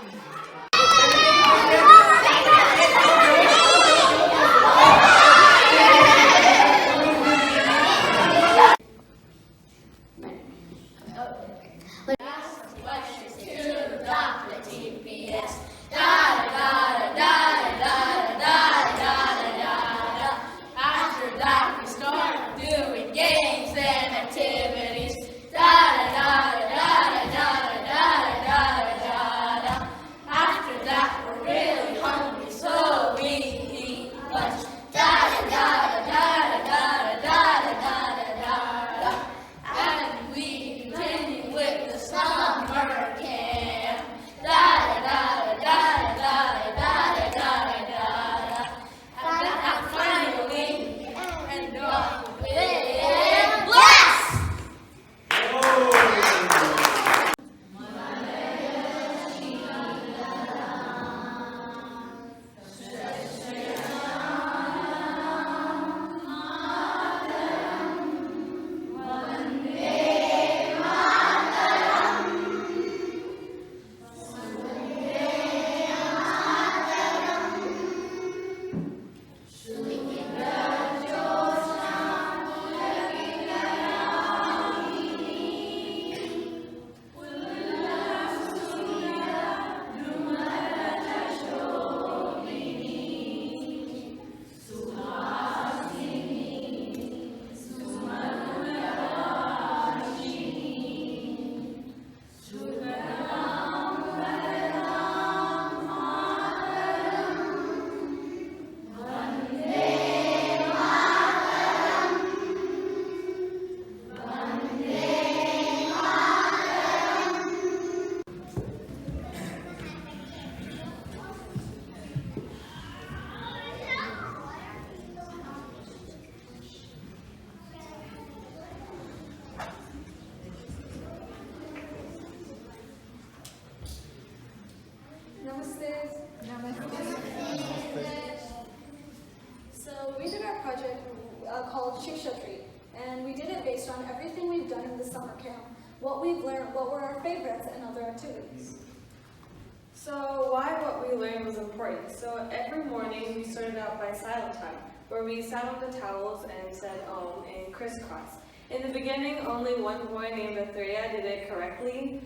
Last questions to DrTPS. Da da da da da da da da da. After that we start doing games and activities. Da da da da da da da da da. After that we're really hungry, so we eat lunch. Da da da da da da da da da da. And we continue with the summer camp. Da da da da da da da da da. And finally, end up with bless. So we did our project called SHIKSHA Treat, and we did it based on everything we've done in the summer camp, what we've learned, what were our favorites, and other activities. So why what we learned was important. So every morning we started out by silent time, where we sat on the towels and said Om and crisscross. In the beginning, only one boy named Athrea did it correctly,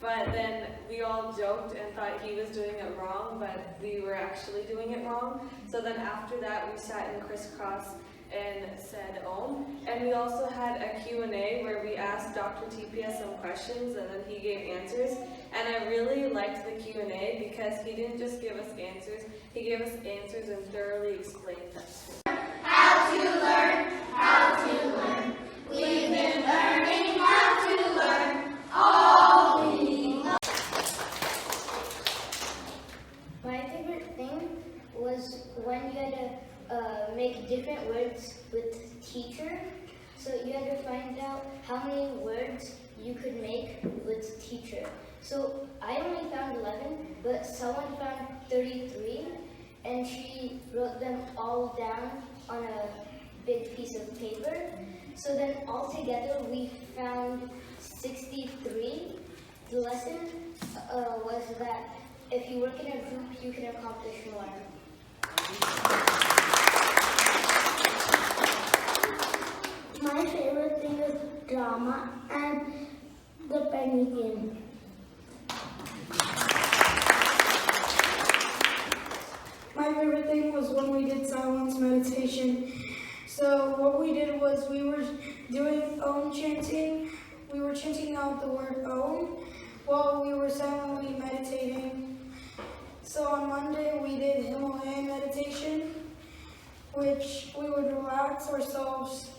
but then we all joked and thought he was doing it wrong, but we were actually doing it wrong. So then after that, we sat in crisscross and said Om. And we also had a Q&A where we asked DrTPS some questions and then he gave answers. And I really liked the Q&A because he didn't just give us answers, he gave us answers and thoroughly explained them. How to learn, how to learn. We've been learning how to learn all week long. My favorite thing was when you had to make different words with teacher. So you had to find out how many words you could make with teacher. So I only found 11, but someone found 33, and she wrote them all down on a big piece of paper. So then altogether we found 63. The lesson was that if you work in a group, you can accomplish more. My favorite thing is drama and the penny game. My favorite thing was when we did silence meditation. So what we did was we were doing Om chanting. We were chanting out the word Om while we were silently meditating. So on Monday we did Himalayan meditation, which we would relax ourselves.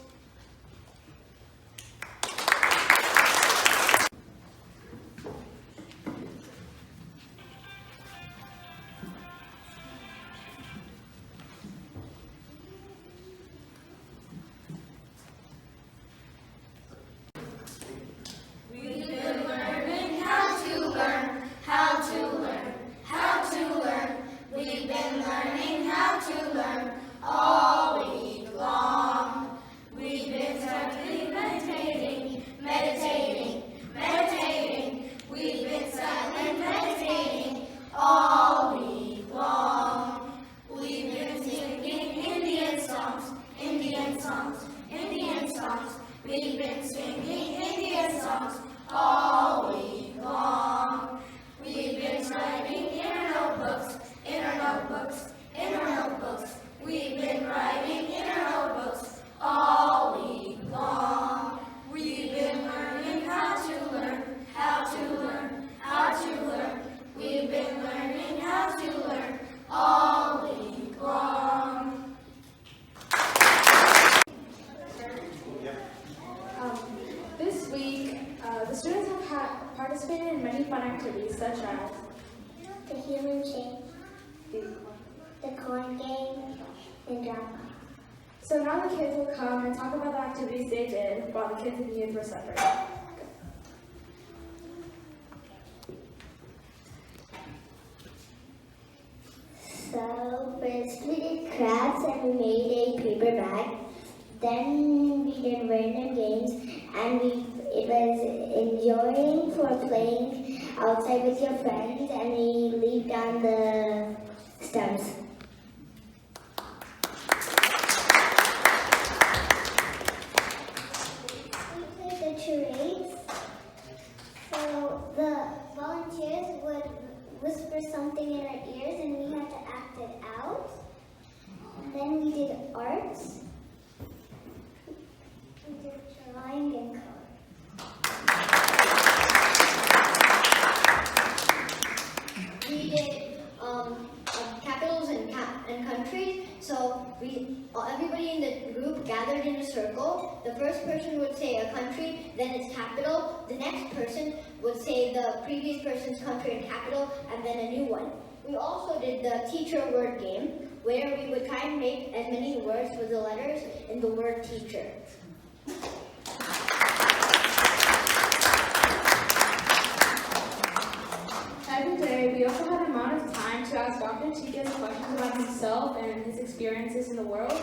We've been learning how to learn all week long. human chain, the coin game, and drama. So now the kids will come and talk about the activities they did while the kids and youth were separate. So first we did crafts and we made a paper bag. Then we did random games and it was enjoying for playing outside with your friends and we leave down the stumps. We played the charades. So the volunteers would whisper something in our ears and we had to act it out. And then we did arts. We did drawing and color. We did capitals and countries. So everybody in the group gathered in a circle. The first person would say a country, then its capital. The next person would say the previous person's country and capital, and then a new one. We also did the teacher word game, where we would try and make as many words with the letters in the word teacher. Every day, we also had an amount of time to ask DrTPS questions about himself and his experiences in the world.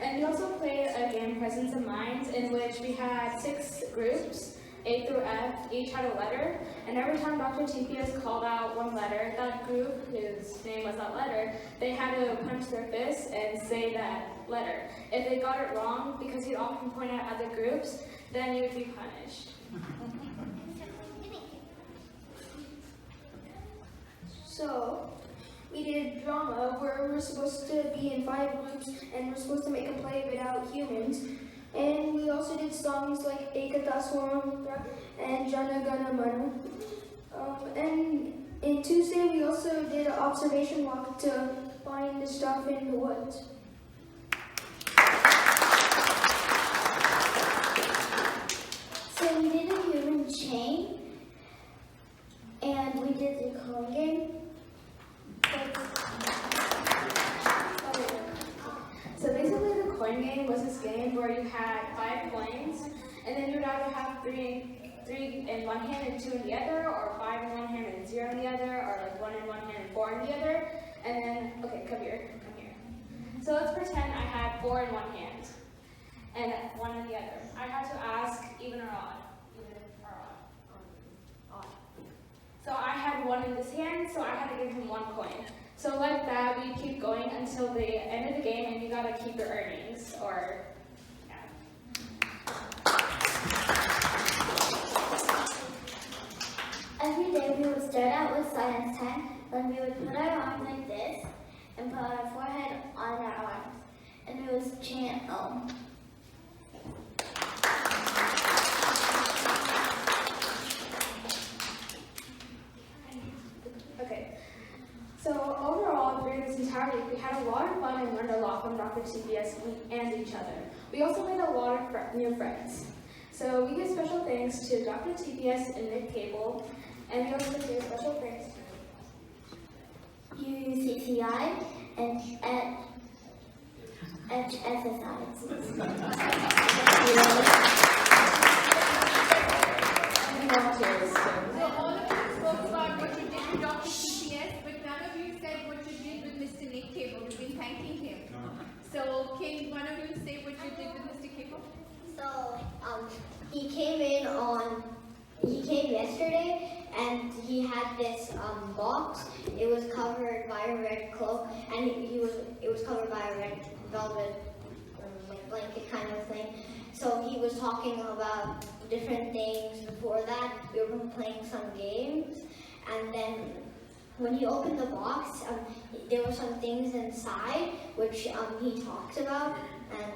And we also played a game, Presence of Mind, in which we had 6 groups, A through F, each had a letter. And every time DrTPS called out one letter, that group, whose name was that letter, they had to punch their fist and say that letter. If they got it wrong, because he'd often point out other groups, then you would be punished. So, we did drama where we're supposed to be in 5 groups and we're supposed to make a play without humans. And we also did songs like Ekata Swaramitra and Jana Gana Mana. And in Tuesday we also did an observation walk to find the stuff in the woods. So we did a human chain and we did the coin game. So basically the coin game was this game where you had 5 coins, and then you would either have 3 in one hand and 2 in the other, or 5 in one hand and 0 in the other, or like 1 in one hand and 4 in the other. And then, okay, come here. So let's pretend I had 4 in one hand and 1 in the other. I had to ask even or odd. Odd. So I had 1 in this hand, so I had to give him 1 coin. So like that, we keep going until the end of the game, and you gotta keep your earnings, or Every day we would start out with science time, then we would put our arms like this and put our forehead on our arms, and we would chant Om. Okay. So overall, during this entire week, we had a lot of fun and learned a lot from DrTPS and each other. We also made a lot of new friends. So we give special thanks to DrTPS and Nick Cable, and we also give special thanks to UUCCI and SSI. volunteers. So all of you spoke about what you did with DrTPS, but none of you said what you did with Mr. Nick Cable. You've been thanking him. So can one of you say what you did with Mr. Cable? So he came yesterday, and he had this box. It was covered by a red cloak, and it was covered by a red velvet like blanket kind of thing. So he was talking about different things. Before that, we were playing some games, and then when he opened the box, there were some things inside which he talked about, and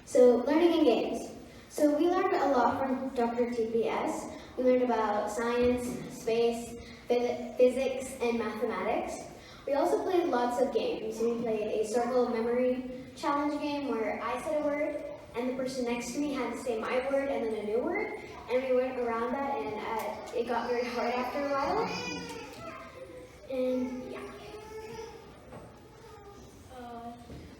So, learning and games. So we learned a lot from DrTPS. We learned about science, space, physics, and mathematics. We also played lots of games. We played a circle of memory challenge game where I said a word, and the person next to me had to say my word and then a new word. and we went around that, and it got very hard after a while. And yeah.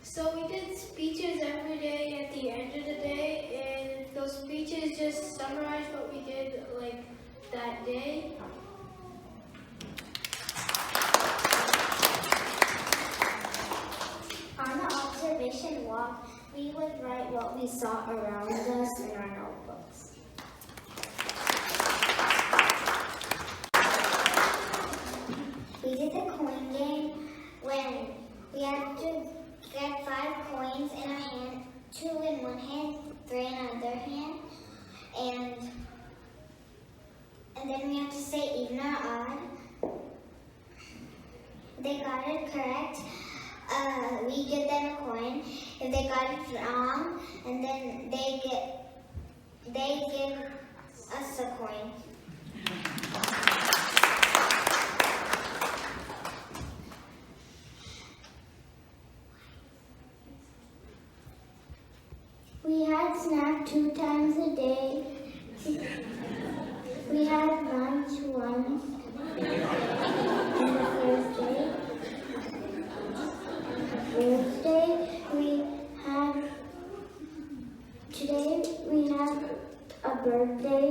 So we did speeches every day at the end of the day, and those speeches just summarized what we did like that day. On the observation walk, we would write what we saw around us in our notebooks. We did the coin game when we had to get 5 coins in our hand, 2 in one hand, 3 in another hand, and then we had to say even or odd. They got it correct. We give them a coin. If they got it wrong, and then they give us a coin. We had snack 2 times a day. We had lunch once on the first day. Thursday today we have a birthday.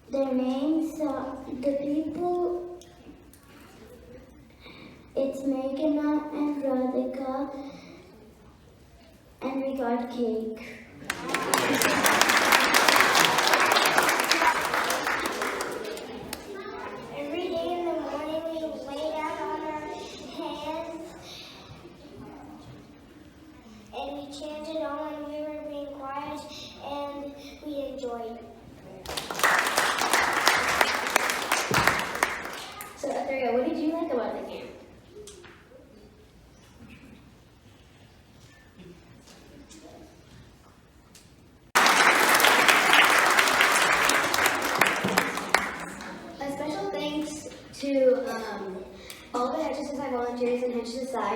Their names, the people, it's Meghana and Radhika, and we got cake. Every day in the morning we lay down on our hands and we chanted on when we were being quiet, and we enjoyed. So Athurya, what did you like about the camp? A special thanks to all the HSSI volunteers in HSSI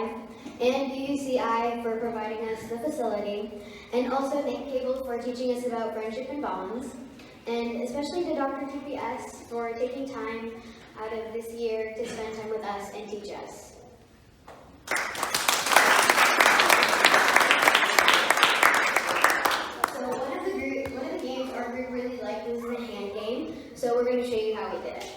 and UUCCI for providing us the facility, and also thank Cable for teaching us about friendship and bonds, and especially to DrTPS for taking time out of this year to spend time with us and teach us. So one of the games our group really liked was the hand game, so we're going to show you how we did it.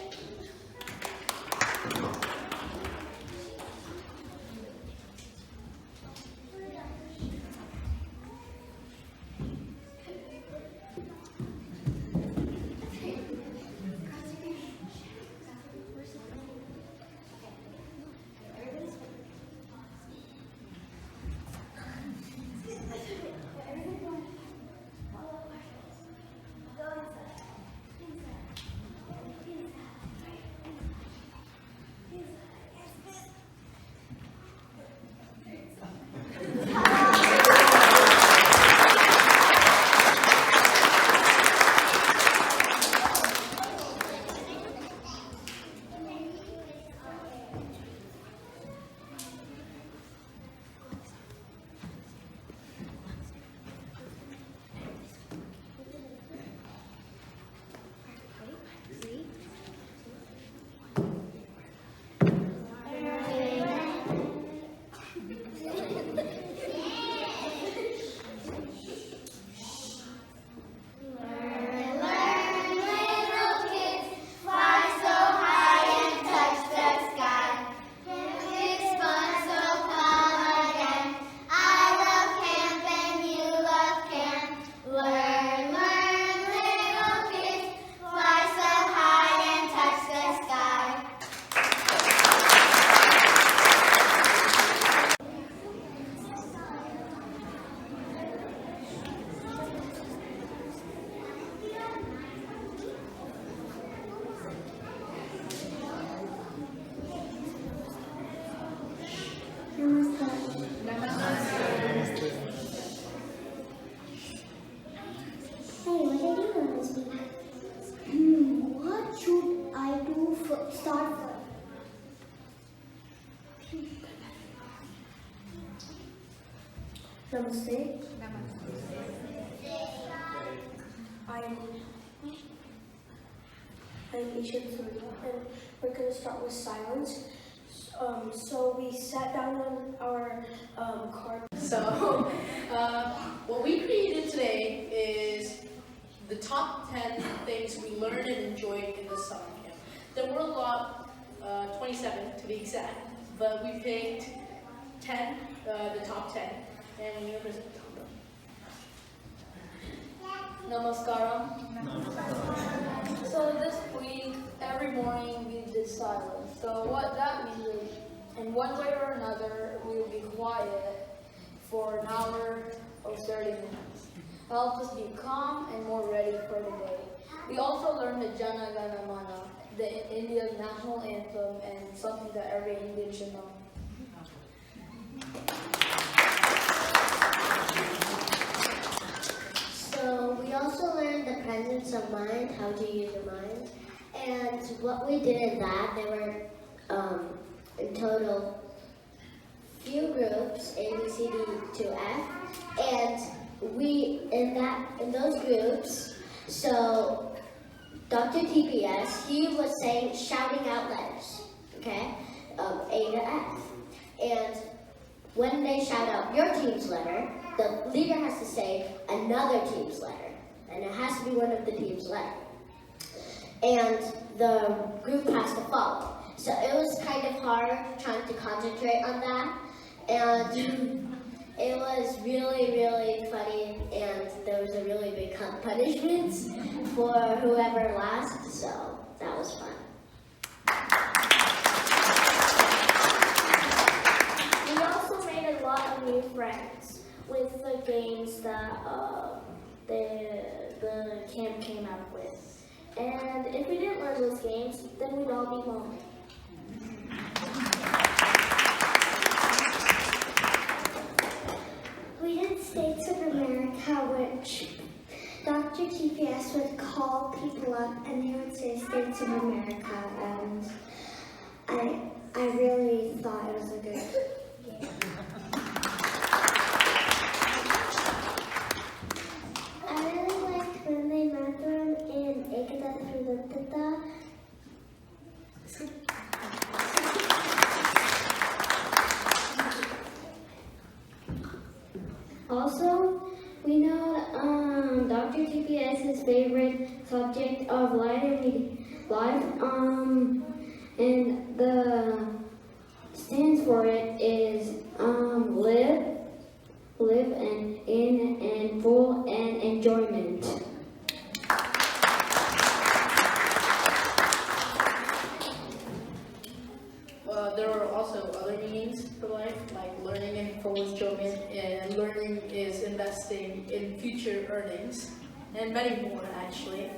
Namaste. I'm Isha Surya, and we're going to start with silence. So we sat down on our card. So, what we created today is the top 10 things we learned and enjoyed in the summer camp. There were a lot, 27 to be exact, but we picked 10, the top 10, and we're going to present them. Namaskaram. So this week, every morning we did silence. So what that means is, in one way or another, we will be quiet for an hour or 30 minutes. Help us be calm and more ready for the day. We also learned the Jana Gana Mana, India's national anthem, and something that every Indian should know. So we also learned the presence of mind, how to use your mind. And what we did in that, there were in total few groups, A, B, C, D to F. And we, in those groups, so DrTPS, he was shouting out letters, okay, A to F. And when they shout out your team's letter, the leader has to say another team's letter, and it has to be one of the team's letters. And the group has to follow. So it was kind of hard trying to concentrate on that, and it was really, really funny, and there was a really big punishment for whoever lost, so that was fun. We also made a lot of new friends with the games that the camp came up with. And if we didn't learn those games, then we'd all be lonely. We did States of America, which DrTPS would call people up and they would say States of America, and I really thought it was a good game. I really liked when they met them in Ekada Thrudatata. Also, we know DrTPS's favorite subject of life, and the stands for it is live and in and full and enjoyment. There are also other meanings for life, like learning and full enjoyment, and learning is investing in future earnings, and many more actually.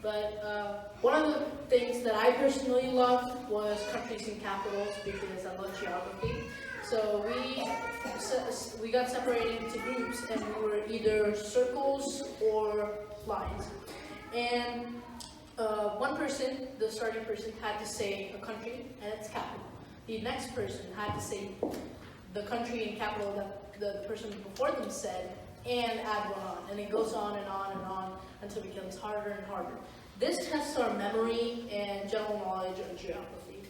But one of the things that I personally loved was countries and capitals because I love geography. So we got separated into groups, and we were either circles or lines. And one person, the starting person, had to say a country and its capital. The next person had to say the country and capital that the person before them said, and add one on. And it goes on and on and on until it becomes harder and harder. This tests our memory and general knowledge of geography.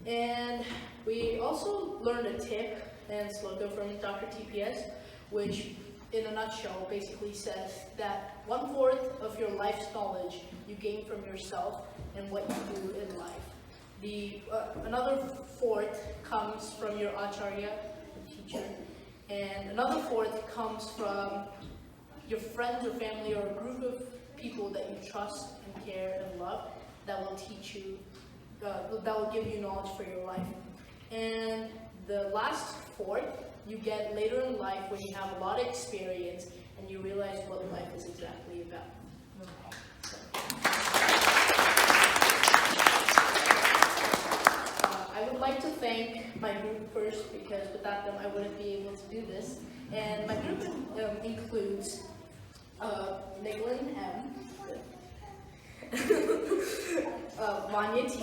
And we also learned a tip and slogan from DrTPS, which in a nutshell basically says that 1/4 of your life's knowledge you gain from yourself and what you do in life. Another 1/4 comes from your acharya, the teacher, and another 1/4 comes from your friends or family or a group of people that you trust and care and love that will teach you, that will give you knowledge for your life. And the last 1/4 you get later in life when you have a lot of experience and you realize what life is exactly about. I would like to thank my group first because without them I wouldn't be able to do this. And my group includes Niglin M, Vanya T,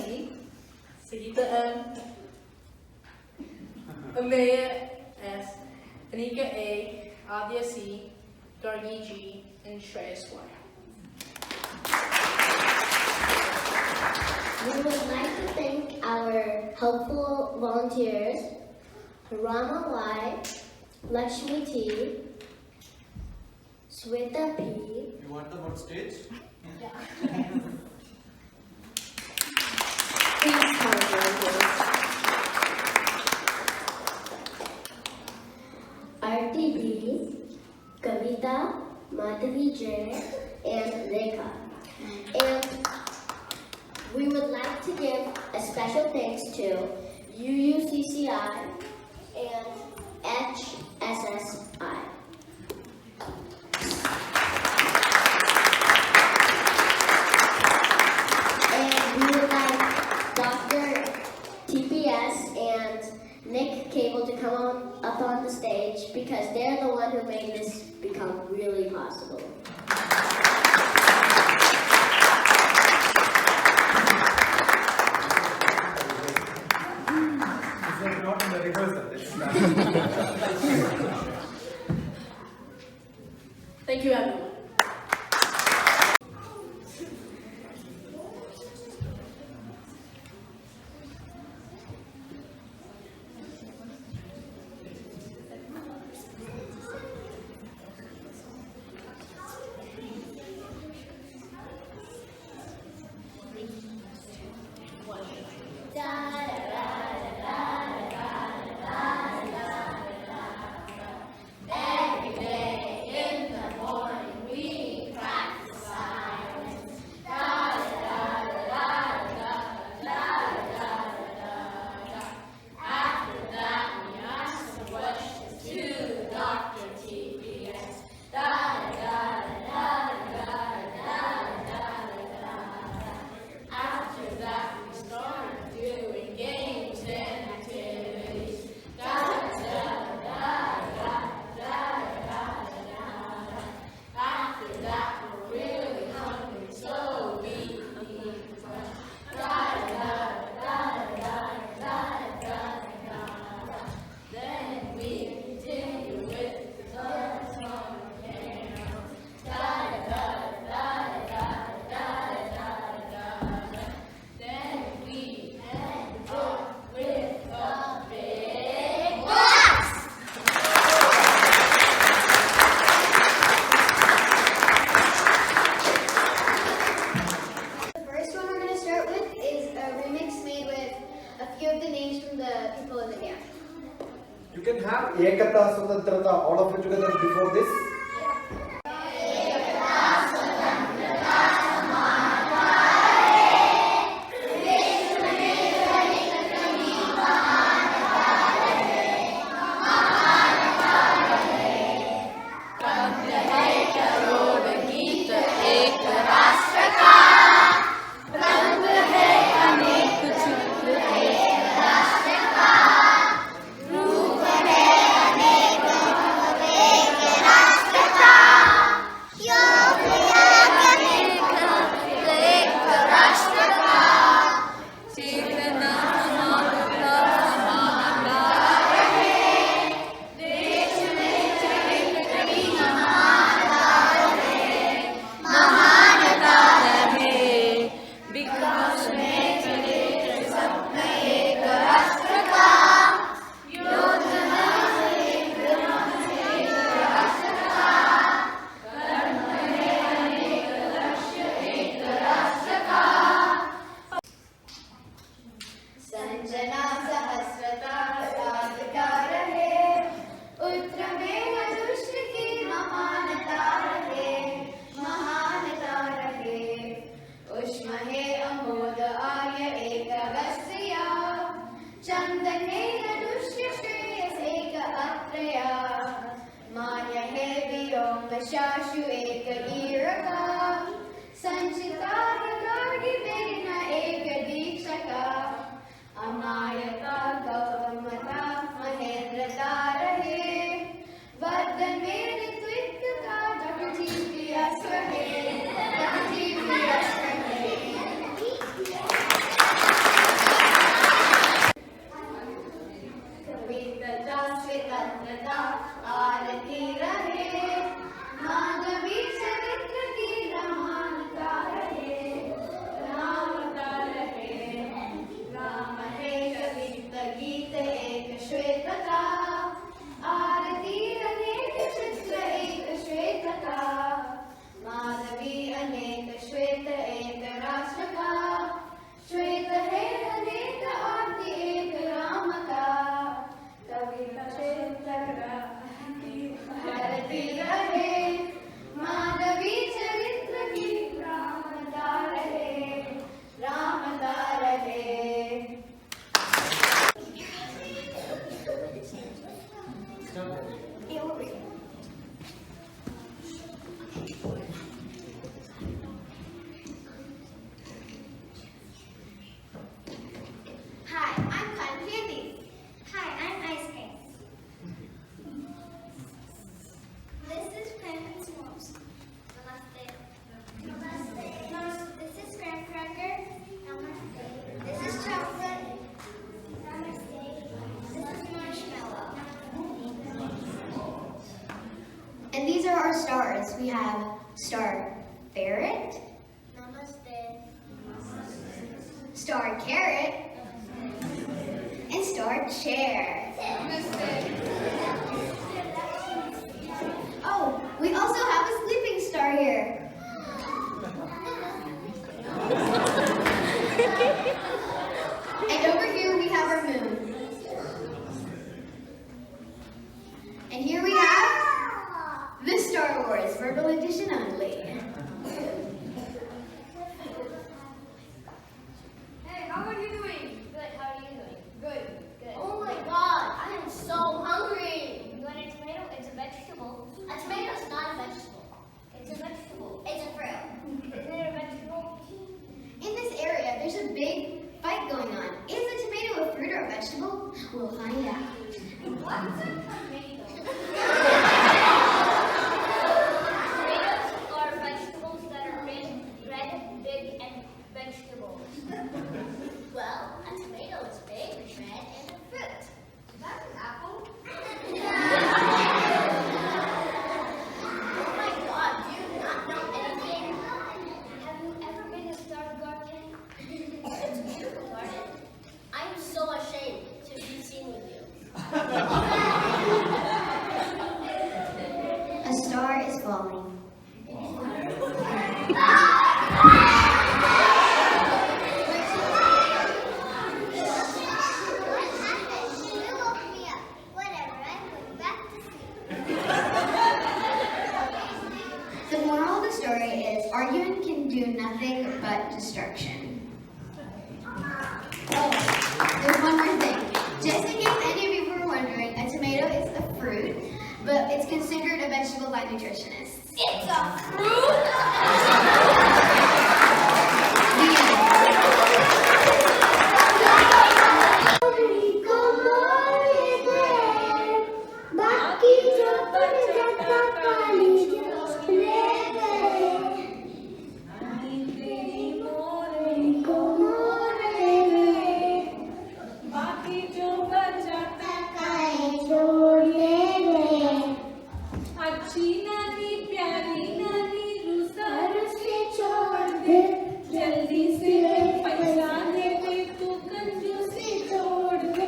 Sahita M, Amaya S, Anika A, Adya C, Dargi G, and Shreyas Y. helpful volunteers, Rama Y, Lakshmi T, Sweta P. You want them on stage? Please call volunteers. RTP, Kavita, Madhavi J, and Rekha. And we would like to give a special thanks to UUCCI and HSSI. And we would like DrTPS and Nick Cable to come up on the stage because they're the one who made this become really possible. Not in the rehearsal. Thank you, everyone. You can have Ekata Swatantrata, all of you together before this. राष्ट्र श्वेत एक राष्ट्र का, श्वेत है अनेक आरती एक राम का, कभी भारती रहे, मानवी चरित्र की रामता रहे, रामता रहे। Hi, I'm Cotton Candy. Hi, I'm Ice Cream. This is Pam and S'mores. Namaste. Namaste. This is Graham Cracker. Namaste. This is chocolate. Namaste. This is marshmallow. And these are our stars. We have star ferret, Namaste. star carrot, and star chair. Oh, we also have a sleeping star here. And over here we have our moon. And here we have the Star Wars Verbal Edition only. Hey, how are you doing? Good, how are you doing? Good. Good. Oh my god, I am so hungry. You want a tomato? It's a vegetable. A tomato is not a vegetable. It's a vegetable. It's a fruit. Isn't it a vegetable? In this area, there's a big fight going on. Is a tomato a fruit or a vegetable? We'll find out. What's a tomato? Tomatoes are vegetables that are red, big, and vegetables. Well, a tomato is big, red, and a fruit. That's an apple. Oh my god, do you not know anything? Have you ever been to Star Garden? It's a beautiful garden. I am so ashamed to be seen with you. A star is falling. What happened? You woke me up. Whatever, I'm going back to sleep. The moral of the story is arguing can do nothing but destruction. Oh, there's one more thing. Just in case any of you were wondering, a tomato is a fruit, but it's considered a vegetable by nutritionists. It's a fruit? The end. बाकी जो तुम जगह काली जो ले गए को मोरे बाकी जो बचा काए छोड़ ले गए अच्छी नानी प्यारी नानी रुसर से छोड़ दे जल्दी से पैसा दे दे तू कंजूसी छोड़ दे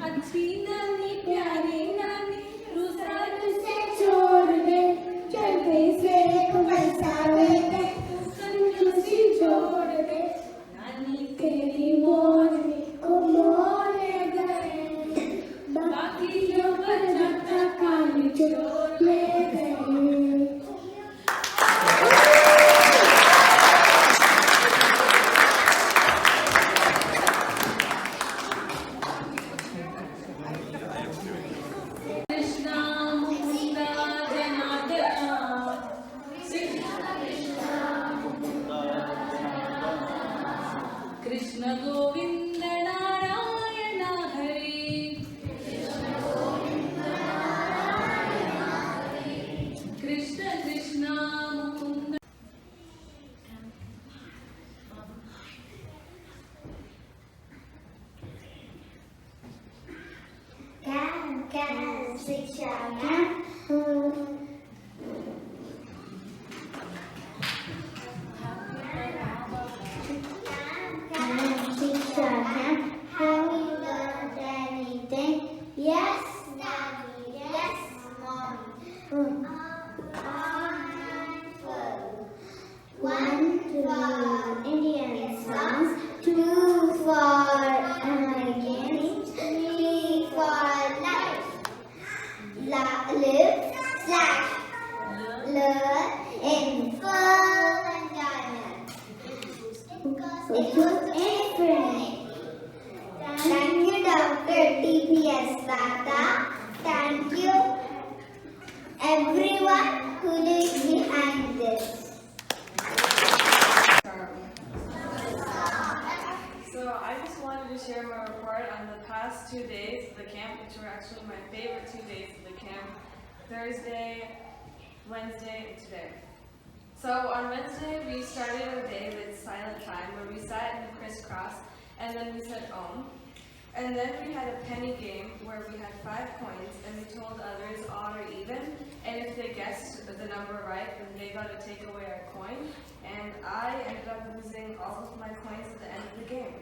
अच्छी नानी प्यारी नानी रुसर से छोड़ दे जल्दी से पैसा दे दे कंजूसी छोड़ दे नानी तेरी मोरनी को मोरे गए बाकी जो बचा काली छोड़ ले गए कृष्णा मुकुंदा जनार्दना कृष्ण गोविंद नारायण हरि कृष्ण कृष्ण मुकुंद can शिक्षा have you learned anything? Yes, Daddy. Yes, Mommy. Armful. 1, 2, for Indian songs, 2 for games, 3 for life. Live / learn in full enjoyment. It was different. Thank you, DrTPS Tata. Thank you, everyone who is behind this. So I just wanted to share my report on the past 2 days of the camp, which were actually my favorite 2 days of the camp, Thursday, Wednesday, and today. So on Wednesday, we started our day with silent time, where we sat in a crisscross, and then we said Om. And then we had a penny game where we had 5 coins, and we told others odd or even, and if they guessed the number right, then they got to take away our coin. And I ended up losing all of my coins at the end of the game.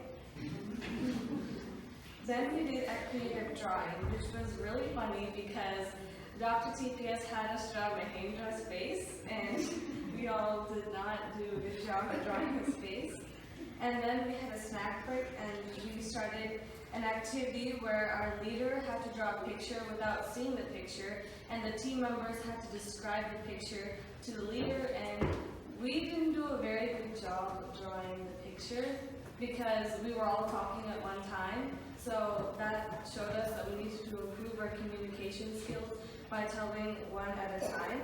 Then we did a creative drawing, which was really funny because DrTPS had us draw Mahendra's face, and we all did not do a good job at drawing his face. And then we had a snack break, and we started an activity where our leader had to draw a picture without seeing the picture, and the team members had to describe the picture to the leader, and we didn't do a very good job of drawing the picture because we were all talking at one time, so that showed us that we needed to improve our communication skills by telling one at a time.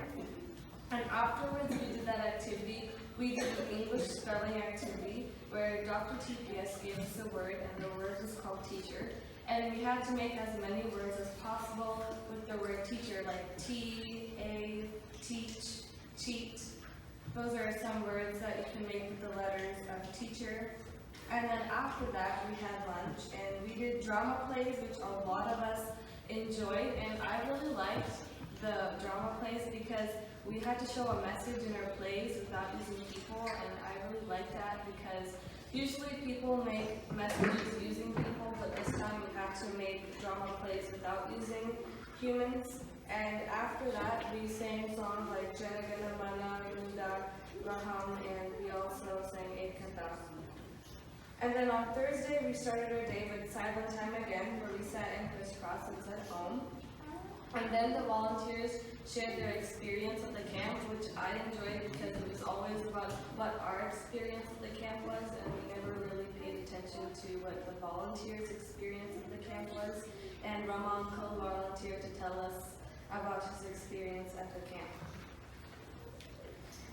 And afterwards we did that activity, we did an English spelling activity where DrTPS gave us a word, and the word was called teacher. And we had to make as many words as possible with the word teacher, like T-A, teach, cheat. Those are some words that you can make with the letters of teacher. And then after that, we had lunch, and we did drama plays, which a lot of us enjoyed. And I really liked the drama plays because we had to show a message in our plays without using people, and I really like that because usually people make messages using people, but this time we had to make drama plays without using humans. And after that, we sang songs like Jana Gana Mana, Yunda, Raham, and we also sang Ek Kanta. And then on Thursday, we started our day with silent time again, where we sat in crisscross and said home. And then the volunteers shared their experience at the camp, which I enjoyed because it was always about what our experience at the camp was, and we never really paid attention to what the volunteers' experience at the camp was. And Raman co-volunteered to tell us about his experience at the camp.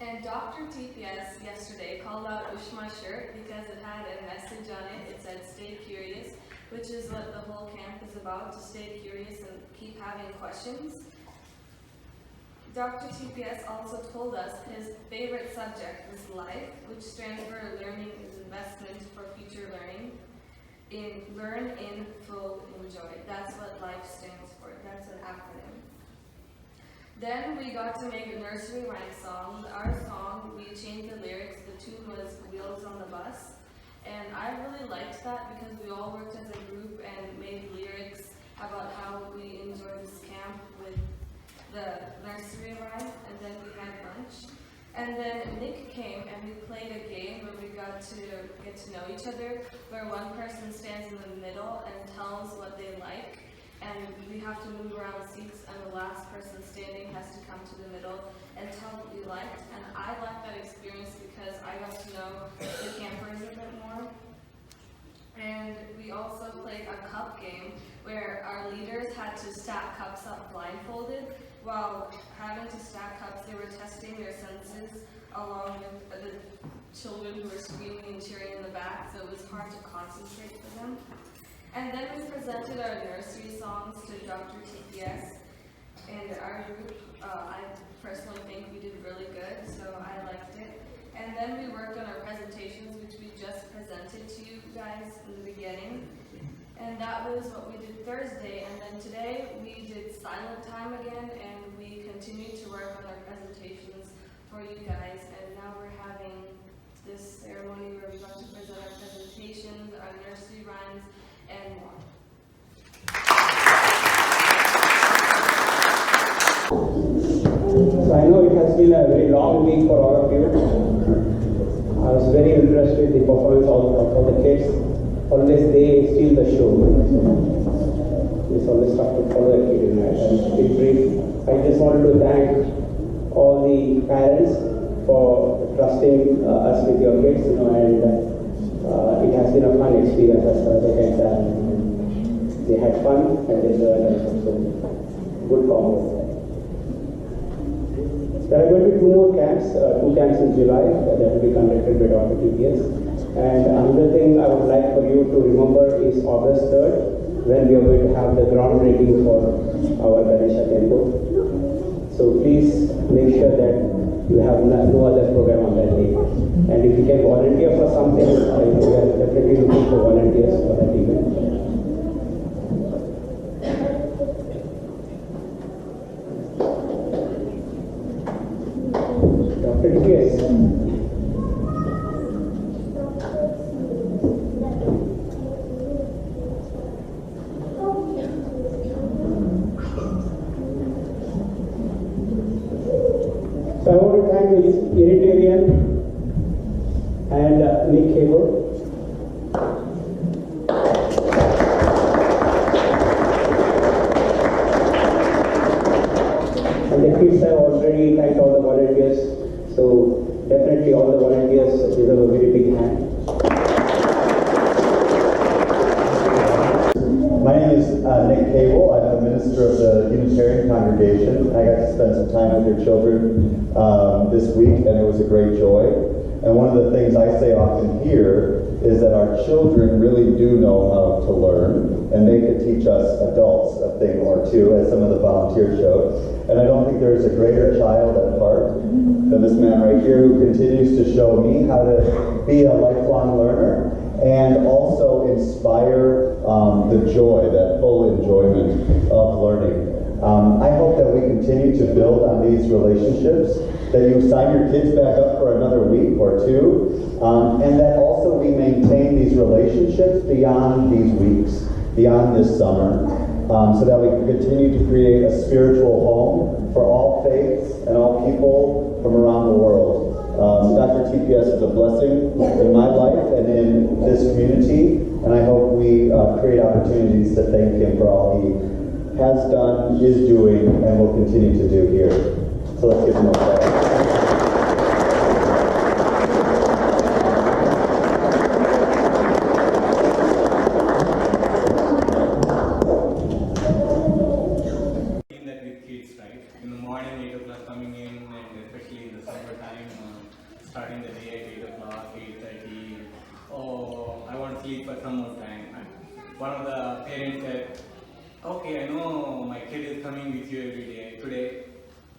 And DrTPS yesterday called out Ushma's shirt because it had a message on it. It said, "Stay curious," which is what the whole camp is about, to stay curious and keep having questions. DrTPS also told us his favorite subject was life, which stands for learning is investment for future learning. Learn in full enjoy. That's what life stands for. That's an acronym. Then we got to make a nursery rhyme song. Our song, we changed the lyrics. The tune was Wheels on the Bus. And I really liked that because we all worked as a group and made lyrics about how we enjoyed this camp with the nursery rhyme, and then we had lunch. And then Nick came and we played a game where we got to get to know each other, where one person stands in the middle and tells what they like, and we have to move around seats, and the last person standing has to come to the middle and tell what we liked. And I liked that experience because I got to know the campers a bit more. And we also played a cup game where our leaders had to stack cups up blindfolded. While having to stack cups, they were testing their senses along with the children who were screaming and cheering in the back, so it was hard to concentrate for them. And then we presented our nursery songs to DrTPS, and our group, I personally think we did really good, so I liked it. And then we worked on our presentations, which we just presented to you guys in the beginning. And that was what we did Thursday. And then today we did silent time again, and we continued to work on our presentations for you guys. And now we're having this ceremony where we got to present our presentations, our nursery rhymes, and more. So I know it has been a very long week for all of you. very impressed with the performance of the kids. Always they steal the show. It's always tough to follow a kid, and in brief, I just wanted to thank all the parents for trusting us with your kids, and it has been a fun experience as far as I can tell. They had fun and they learned also. Good combo. There are going to be 2 more camps, 2 camps in July that will be conducted by DrTPS. And another thing I would like for you to remember is August 3rd, when we are going to have the groundbreaking for our Ganesha temple. So please make sure that you have no other program on that day. And if you can volunteer for something, we are definitely looking for volunteers for that event. DrTPS. So I want to thank the Unitarian and Nick Haber. And the kids have already thanked all the volunteers. So definitely all the volunteers deserve a very big hand. My name is Nick Cable. I'm the minister of the Unitarian congregation. I got to spend some time with your children this week, and it was a great joy. And one of the things I say often here is that our children really do know how to learn, and they could teach us adults a thing or two, as some of the volunteers showed. And I don't think there's a greater child at heart than this man right here, who continues to show me how to be a lifelong learner and also inspire the joy, that full enjoyment of learning. I hope that we continue to build on these relationships, that you sign your kids back up for another week or 2, and that also we maintain these relationships beyond these weeks, beyond this summer, so that we can continue to create a spiritual home for all faiths and all people from around the world. DrTPS is a blessing in my life and in this community, and I hope we create opportunities to thank him for all he has done, is doing, and will continue to do here. So let's give him a applause. Starting the day at 8 o'clock, 8:30. Oh, I want to sleep for some more time. One of the parents said, okay, I know my kid is coming with you every day. Today,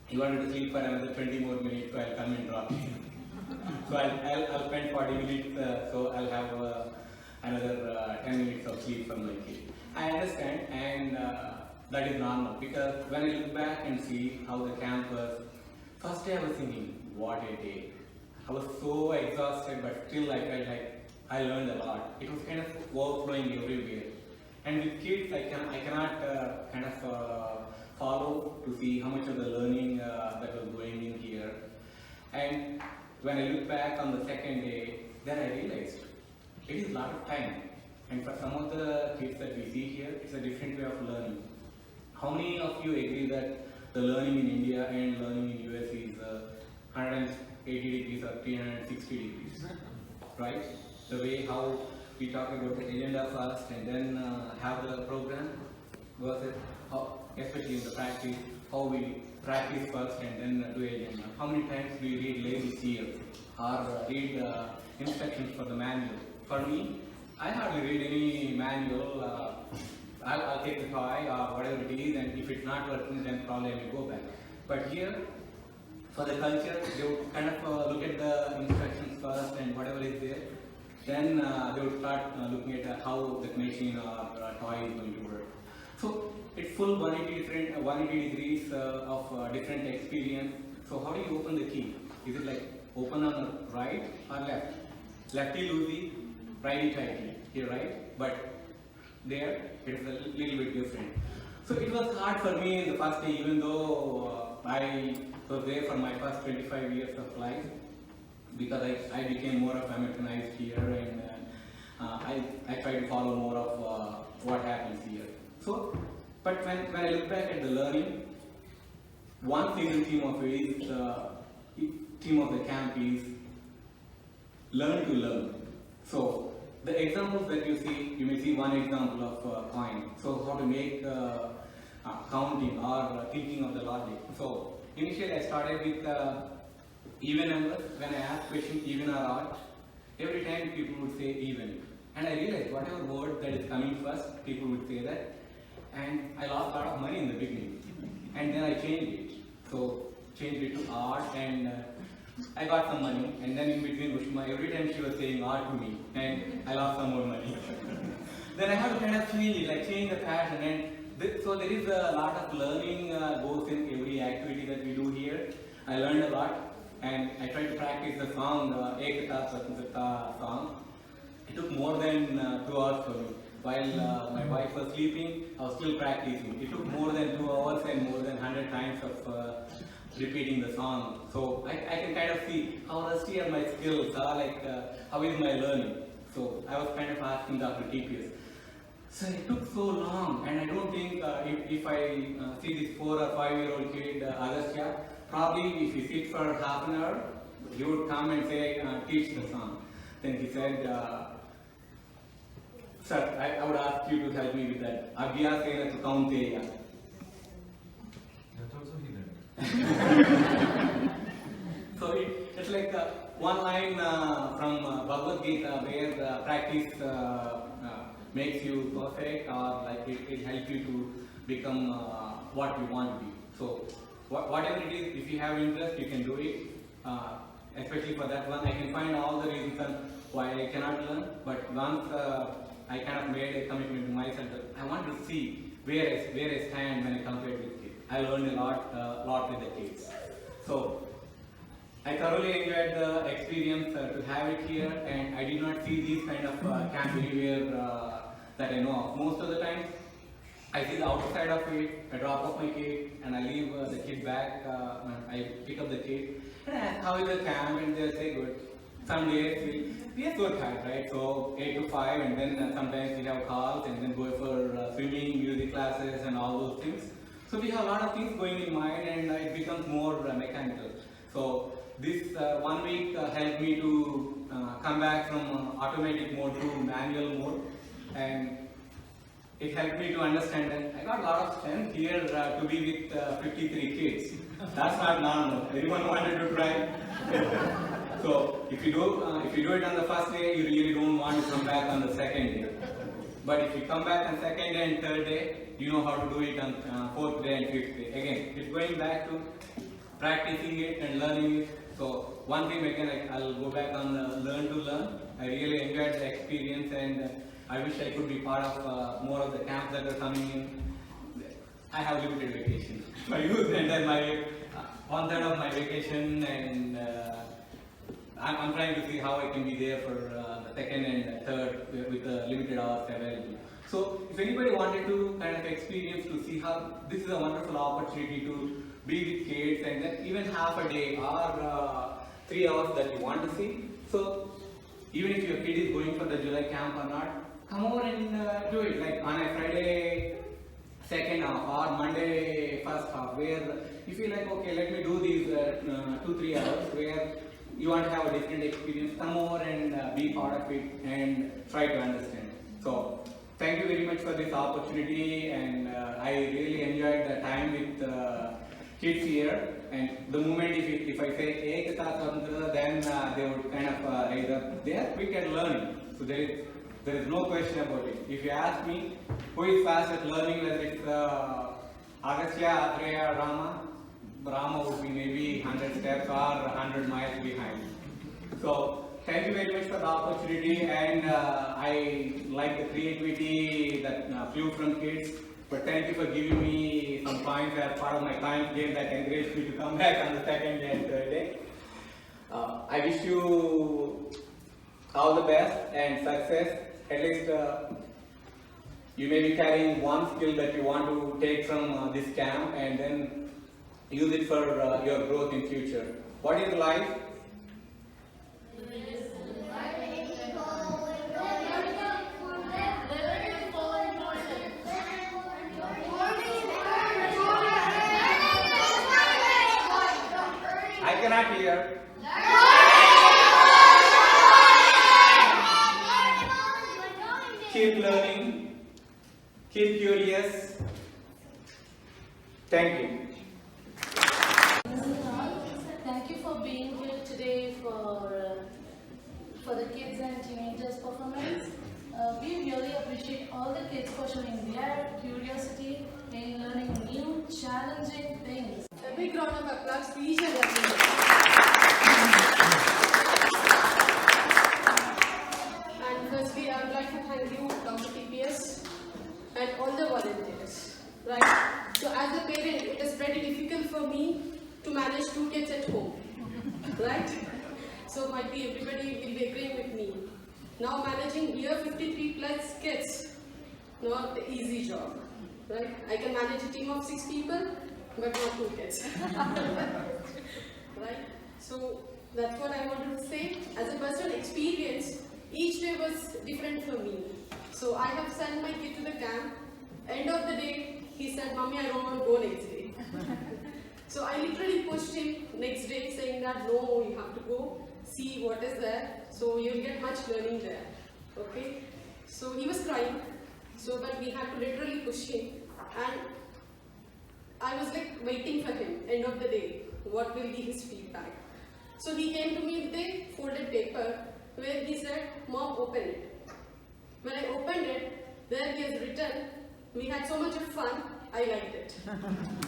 you wanted to sleep for another 20 more minutes, so I'll come and drop you. So I'll spend 40 minutes, so I'll have another 10 minutes of sleep for my kid. I understand, and that is normal, because when I look back and see how the camp was, first day I was thinking, what a day. I was so exhausted, but still I felt like I learned a lot. It was kind of overflowing everywhere. And with kids, I cannot kind of follow to see how much of the learning that was going in here. And when I look back on the second day, then I realized it is a lot of time. And for some of the kids that we see here, it's a different way of learning. How many of you agree that the learning in India and learning in US is 180 degrees or 360 degrees, right? The way how we talk about the agenda first and then have the program versus how, especially in the practice, how we practice first and then do agenda. How many times we read labels here or read instructions for the manual? For me, I hardly read any manual. I'll take the toy or whatever it is, and if it's not working, then probably I will go back. But here, for the culture, they would kind of look at the instructions first and whatever is there. Then they would start looking at how the machine or toy is going to work. So it's full 180 degrees of different experience. So how do you open the key? Is it like open on the right or left? Lefty loosey, righty tighty. Here, right? But there, it's a little bit different. So it was hard for me in the first day, even though I was there for my first 25 years of life. because I became more of Americanized here, and I try to follow more of what happens here. So, but when I look back at the learning, one single theme of it is theme of the camp is learn to learn. So the examples that you see, you may see one example of coin. So how to make counting or thinking of the logic. So initially I started with even numbers. When I asked question even or odd, every time people would say even. And I realized whatever word that is coming first, people would say that. And I lost a lot of money in the beginning. And then I changed it. So changed it to odd, and I got some money. And then in between Ushma, every time she was saying odd to me, and I lost some more money. Then I had to kind of change it, like change the pattern. And so there is a lot of learning goes in every activity that we do here. I learned a lot, and I tried to practice the song, Ekata Swatantata song. It took more than 2 hours for me. While my wife was sleeping, I was still practicing. It took more than 2 hours and more than 100 times of repeating the song. So I can kind of see how rusty are my skills, how is my learning. So I was kind of asking DrTPS. So it took so long, and I don't think if I see this 4 or 5-year-old kid, Agastya, probably if he sits for half an hour, he would come and say, teach the song. Then he said, sir, I would ask you to help me with that. Abhyasena to kaunteya. That also he learned. So it's like one line from Bhagavad Gita where practice makes you perfect, or like it helps you to become what you want to be. So whatever it is, if you have interest, you can do it. Especially for that one, I can find all the reasons why I cannot learn, but once I kind of made a commitment to myself that I want to see where I stand when I compare with kids. I learned a lot with the kids. So I thoroughly enjoyed the experience to have it here, and I did not see these kind of camp anywhere that I know of. Most of the time, I see the outside of it, I drop off my kid, and I leave the kid back, I pick up the kid, and I ask how is the camp, and they'll say good. Some days we are so tired, right? So 8 to 5, and then sometimes we have calls, and then go for swimming, music classes, and all those things. So we have a lot of things going in mind, and it becomes more mechanical. So this 1 week helped me to come back from automatic mode to manual mode, and it helped me to understand that I got a lot of strength here to be with 53 kids. That's not normal. Everyone wanted to try. So if you do it on the first day, you really don't want to come back on the second day. But if you come back on second day and third day, you know how to do it on fourth day and fifth day. Again, it's going back to practicing it and learning it. So one thing again, I'll go back on learn to learn. I really enjoyed the experience, and I wish I could be part of more of the camps that are coming in. I have limited vacation. So I use the entire my 1/3 of my vacation, and I'm trying to see how I can be there for the second and third with the limited hours available. So if anybody wanted to kind of experience to see how this is a wonderful opportunity to be with kids, and then even half a day or 3 hours that you want to see. So even if your kid is going for the July camp or not, come over and do it, like on a Friday second half or Monday first half, where you feel like, okay, let me do these 2-3 hours where you want to have a different experience. Come over and be part of it and try to understand. So thank you very much for this opportunity, and I really enjoyed the time with kids here. And the moment if I say Ekata Swatantata, then they would kind of raise up. They are quick at learning, so there is no question about it. If you ask me who is fast at learning, whether it's Agastya, Atreya, Rama would be maybe 100 steps or 100 miles behind. So thank you very much for the opportunity, and I like the creativity that flew from kids. But thank you for giving me some points as part of my time game that encouraged me to come back on the second day and third day. I wish you all the best and success. At least you may be carrying one skill that you want to take from this camp and then use it for your growth in future. What is life? I cannot hear. Keep learning. Keep curious. Thank you. Thank you for being here today for the kids and teenagers performance. We really appreciate all the kids for showing their curiosity in learning new, challenging things. A big round of applause for each and every. And firstly, I would like to thank you, DrTPS, and all the volunteers. Right? So as a parent, it is very difficult for me to manage 2 kids at home. Right? So might be everybody will be agreeing with me. Now managing here 53 plus kids, not the easy job. Right? I can manage a team of 6 people, but not 2 kids. Right? So that's what I wanted to say. As a personal experience, each day was different for me. So I have sent my kid to the camp. End of the day, he said, "Mommy, I don't want to go next day." So I literally pushed him next day, saying that no, you have to go, see what is there. So you'll get much learning there. Okay? So he was crying. So but we had to literally push him, and I was like waiting for him. End of the day, what will be his feedback? So he came to me with a folded paper where he said, "Mom, open it." When I opened it, there he has written, "We had so much of fun, I liked it."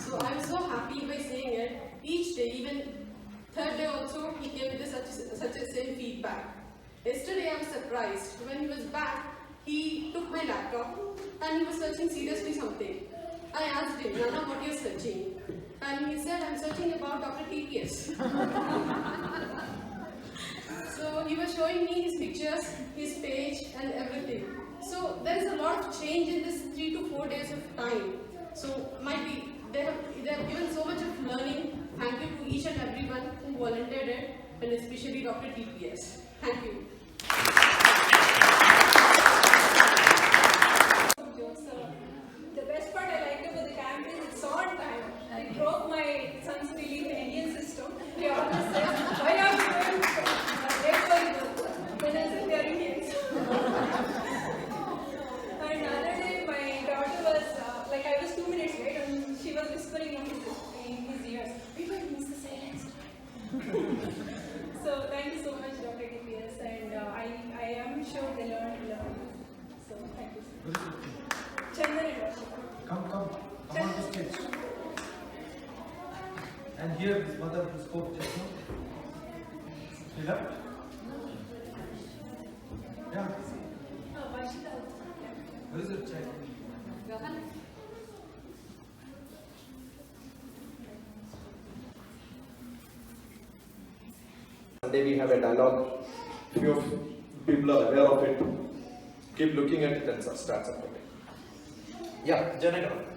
So I'm so happy by saying it. Each day, even 3rd day also, he came with such a same feedback. Yesterday I was surprised. When he was back, he took my laptop and he was searching seriously something. I asked him, "Nana, what you're searching?" And he said, "I'm searching about DrTPS." So he was showing me his pictures, his page and everything. So there is a lot of change in this 3 to 4 days of time. So might be they have given so much of learning. Thank you to each and everyone who volunteered it, and especially DrTPS. Thank you. The best part I liked about the camp is it's on time. I broke my son's belief in Indian system. He always says, "Why are you going late for your?" Then I said, "They are Indians." And the other day, my daughter was like, I was 2 minutes late, and she was whispering in his ears, "Everybody needs to silence." So thank you so much, DrTPS, and I am sure they learned a lot. So thank you so much. Chandan and Rashida. Come on the stage. And here his mother who spoke just now. He left? Yeah. Oh, Rashida. Who is it, child? Sunday we have a dialogue. Few of people are aware of it. Keep looking at it and start supporting. Yeah, Janagana.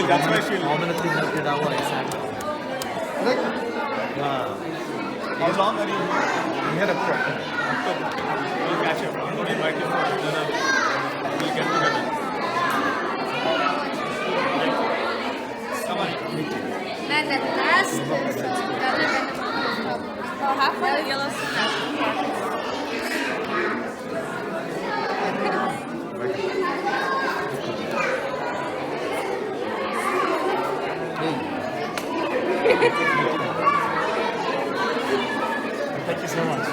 that's why she'll. How many things did I exact? How long are you? We had a prep. We'll catch up. We'll invite you for dinner. We'll get together. Come on. Then the last Have fun at Yellow Thank you so much.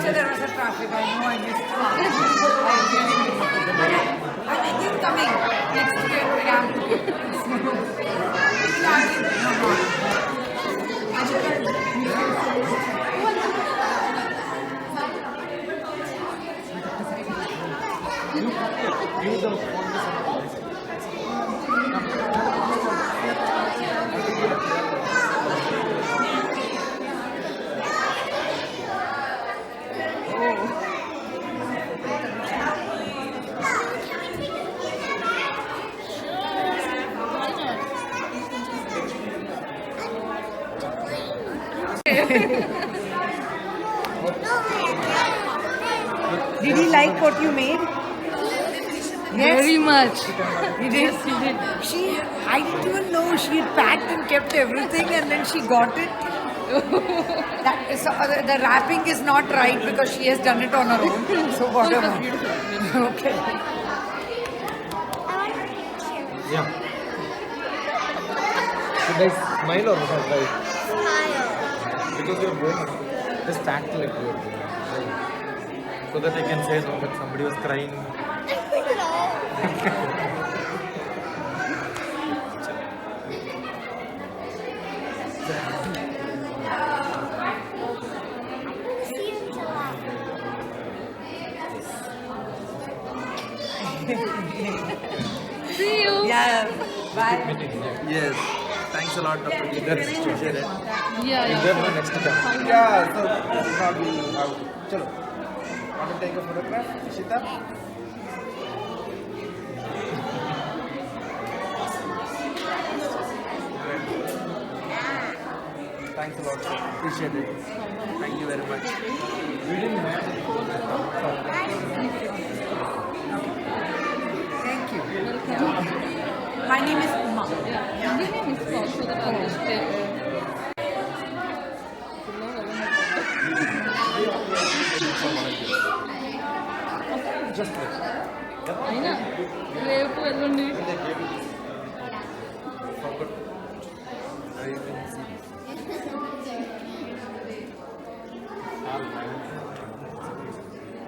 There was a traffic. I know I missed and again coming next camp. Did he like what you made? Yes? Very much. He did? Yes, he did. I didn't even know she had packed and kept everything and then she got it. The wrapping is not right because she has done it on her own. So whatever. Okay. Yeah. Should I smile or should I? Smile. Because you're going, just act like you're going. So that I can say no, but somebody was crying. See you. Yeah. Bye. Yes. Thanks a lot, Dr. Appreciate it. Yeah. Is there no next time? Yeah, so this is how we have. Chalo. Want to take a photograph, Ishita? Thanks a lot, sir. Appreciate it. Thank you very much. We didn't have Thank you. My name is Uma. Your name is Paul, so that I'll just take Just like అయినా రేపు ఎల్లుండి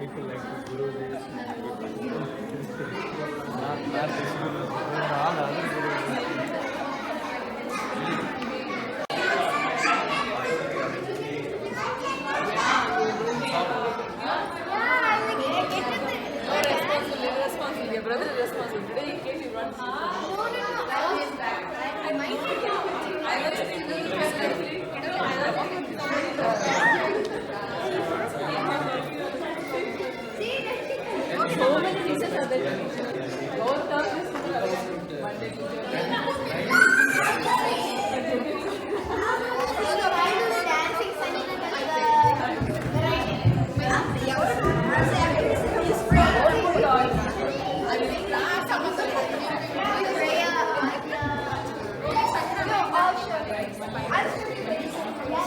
people like to guru this, not this guru, all other gurus.